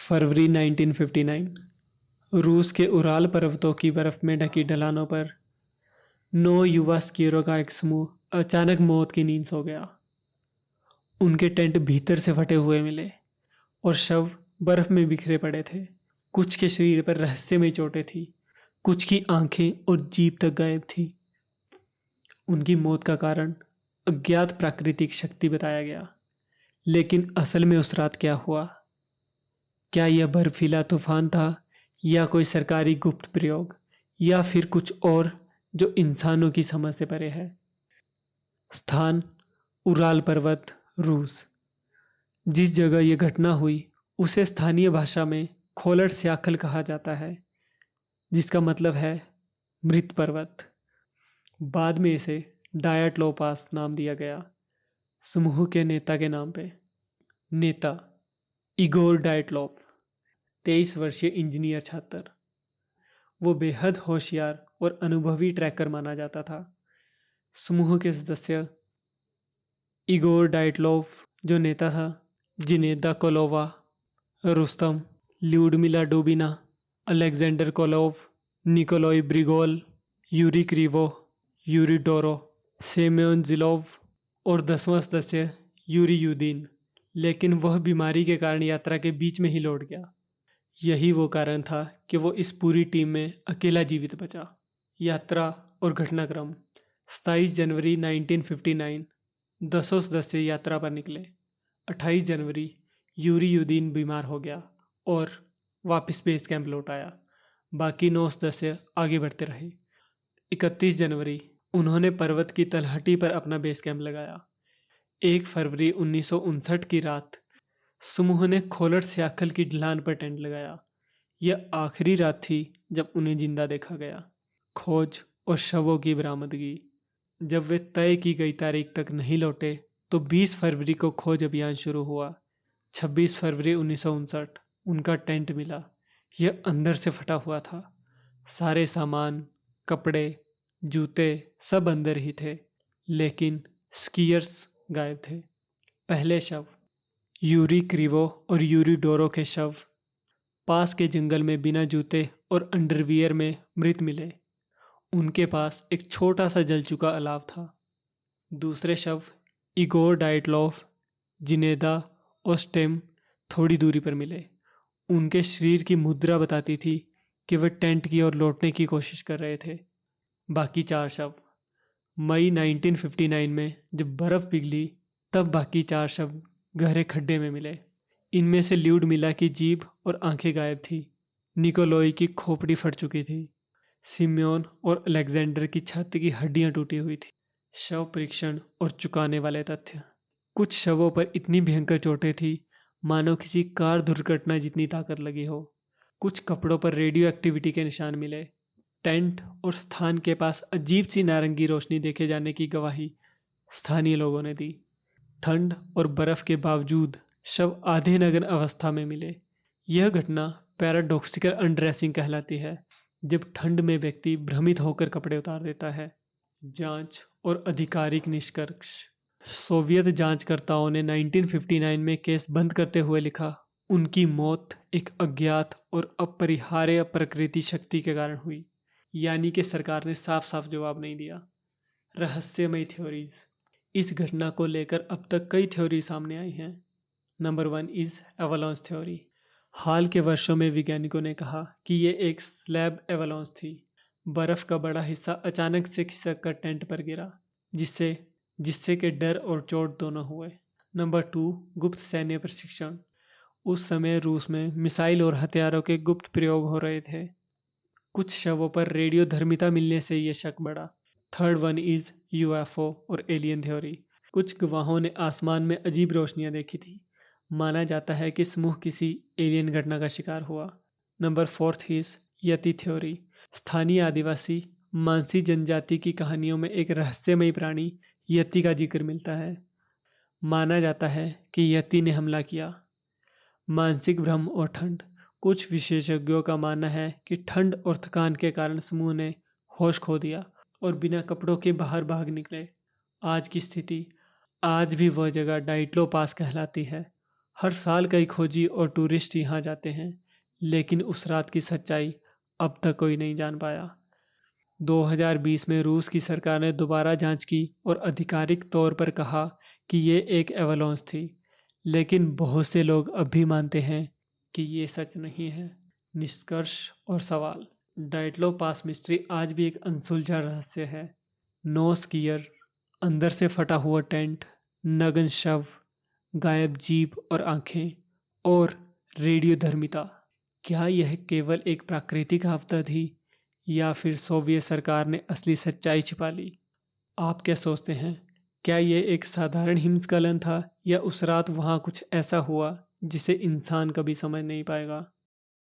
फरवरी 1959। रूस के उराल पर्वतों की बर्फ में ढकी ढलानों पर 9 युवा स्कीयरों का एक समूह अचानक मौत की नींद सो गया। उनके टेंट भीतर से फटे हुए मिले और शव बर्फ में बिखरे पड़े थे। कुछ के शरीर पर रहस्यमयी चोटें थी, कुछ की आंखें और जीभ तक गायब थी। उनकी मौत का कारण अज्ञात प्राकृतिक शक्ति बताया गया, लेकिन असल में उस रात क्या हुआ? क्या यह बर्फीला तूफान था, या कोई सरकारी गुप्त प्रयोग, या फिर कुछ और जो इंसानों की समझ से परे है? स्थान उराल पर्वत, रूस। जिस जगह यह घटना हुई उसे स्थानीय भाषा में खोलड़ स्याखल कहा जाता है, जिसका मतलब है मृत पर्वत। बाद में इसे डायटलोपास नाम दिया गया, समूह के नेता के नाम पे। नेता इगोर डायटलोव, 23 वर्षीय इंजीनियर छात्र। वो बेहद होशियार और अनुभवी ट्रैकर माना जाता था। समूह के सदस्य इगोर डायटलोव, जो नेता था, Zinaida Kolova, Rustam, Lyudmila Dobina, Alexander Kolov, Nikolai Brigol, Yuri Krivo, Yuri Doro, Semyon Zilov और 10वां सदस्य यूरी यूदीन। लेकिन वह बीमारी के कारण यात्रा के बीच में ही लौट गया। यही वो कारण था कि वो इस पूरी टीम में अकेला जीवित बचा। यात्रा और घटनाक्रम। 27 जनवरी 1959 10 सदस्य यात्रा पर निकले। 28 जनवरी यूरी यूदीन बीमार हो गया और वापस बेस कैंप लौट आया। बाकी 9 सदस्य आगे बढ़ते रहे। 31 जनवरी उन्होंने पर्वत की तलहटी पर अपना बेस कैंप लगाया। 1 फरवरी 1959 की रात समूह ने खोलड़ स्याखल की ढलान पर टेंट लगाया। यह आखिरी रात थी जब उन्हें जिंदा देखा गया। खोज और शवों की बरामदगी। जब वे तय की गई तारीख तक नहीं लौटे तो 20 फरवरी को खोज अभियान शुरू हुआ। 26 फरवरी 1959 उनका टेंट मिला। यह अंदर से फटा हुआ था। सारे सामान, कपड़े, जूते सब अंदर ही थे, लेकिन स्कीयर्स गायब थे। पहले शव यूरी क्रीवो और यूरी डोरो के शव पास के जंगल में बिना जूते और अंडरवियर में मृत मिले। उनके पास एक छोटा सा जल चुका अलाव था। दूसरे शव इगोर डाइटलोव, जिनेदा और स्टेम थोड़ी दूरी पर मिले। उनके शरीर की मुद्रा बताती थी कि वे टेंट की ओर लौटने की कोशिश कर रहे थे। बाकी 4 शव मई 1959 में जब बर्फ पिघली तब बाकी 4 शव गहरे खड्डे में मिले। इनमें से ल्यूडमिला की जीभ और आंखें गायब थी। निकोलोई की खोपड़ी फट चुकी थी। सिम्योन और अलेक्जेंडर की छाती की हड्डियां टूटी हुई थी। शव परीक्षण और चुकाने वाले तथ्य। कुछ शवों पर इतनी भयंकर चोटें थी मानो किसी कार दुर्घटना जितनी ताकत लगी हो। कुछ कपड़ों पर रेडियो एक्टिविटी के निशान मिले। टेंट और स्थान के पास अजीब सी नारंगी रोशनी देखे जाने की गवाही स्थानीय लोगों ने दी। ठंड और बर्फ के बावजूद शव आधे नग्न अवस्था में मिले। यह घटना पैराडॉक्सिकल अनड्रेसिंग कहलाती है, जब ठंड में व्यक्ति भ्रमित होकर कपड़े उतार देता है। जांच और आधिकारिक निष्कर्ष। सोवियत जांचकर्ताओं ने 1959 में केस बंद करते हुए लिखा, उनकी मौत एक अज्ञात और अपरिहार्य प्रकृति शक्ति के कारण हुई। यानी कि सरकार ने साफ साफ जवाब नहीं दिया। रहस्यमय थ्योरीज। इस घटना को लेकर अब तक कई थ्योरी सामने आई हैं। Number 1 is avalanche theory. हाल के वर्षों में वैज्ञानिकों ने कहा कि ये एक स्लैब एवलांच थी। बर्फ का बड़ा हिस्सा अचानक से खिसक कर टेंट पर गिरा, जिससे जिससे कि डर और चोट दोनों हुए। नंबर 2 गुप्त सैन्य प्रशिक्षण। उस समय रूस में मिसाइल और हथियारों के गुप्त प्रयोग हो रहे थे। कुछ शवों पर रेडियो धर्मिता मिलने से यह शक बढ़ा। थर्ड वन इज यूएफओ और एलियन थ्योरी। कुछ गवाहों ने आसमान में अजीब रोशनियां देखी थी। माना जाता है कि समूह किसी एलियन घटना का शिकार हुआ। Number 4 is yeti theory. स्थानीय आदिवासी मानसी जनजाति की कहानियों में एक रहस्यमयी प्राणी यति का जिक्र मिलता है। माना जाता है कि यति ने हमला किया। मानसिक भ्रम और ठंड। कुछ विशेषज्ञों का मानना है कि ठंड और थकान के कारण समूह ने होश खो दिया और बिना कपड़ों के बाहर भाग निकले। आज की स्थिति। आज भी वह जगह डाइटलो पास कहलाती है। हर साल कई खोजी और टूरिस्ट यहाँ जाते हैं, लेकिन उस रात की सच्चाई अब तक कोई नहीं जान पाया। 2020 में रूस की सरकार ने दोबारा जांच की और आधिकारिक तौर पर कहा कि ये एक एवलांच थी, लेकिन बहुत से लोग अब भी मानते हैं कि ये सच नहीं है। निष्कर्ष और सवाल। डाइटलो पास मिस्ट्री आज भी एक अनसुलझा रहस्य है। नो स्कीयर, अंदर से फटा हुआ टेंट, नग्न शव, गायब जीभ और आंखें, और रेडियोधर्मिता। क्या यह केवल एक प्राकृतिक आपदा थी या फिर सोवियत सरकार ने असली सच्चाई छिपा ली? आप क्या सोचते हैं? क्या यह एक साधारण हिमस्खलन था या उस रात वहां कुछ ऐसा हुआ जिसे इंसान कभी समझ नहीं पाएगा?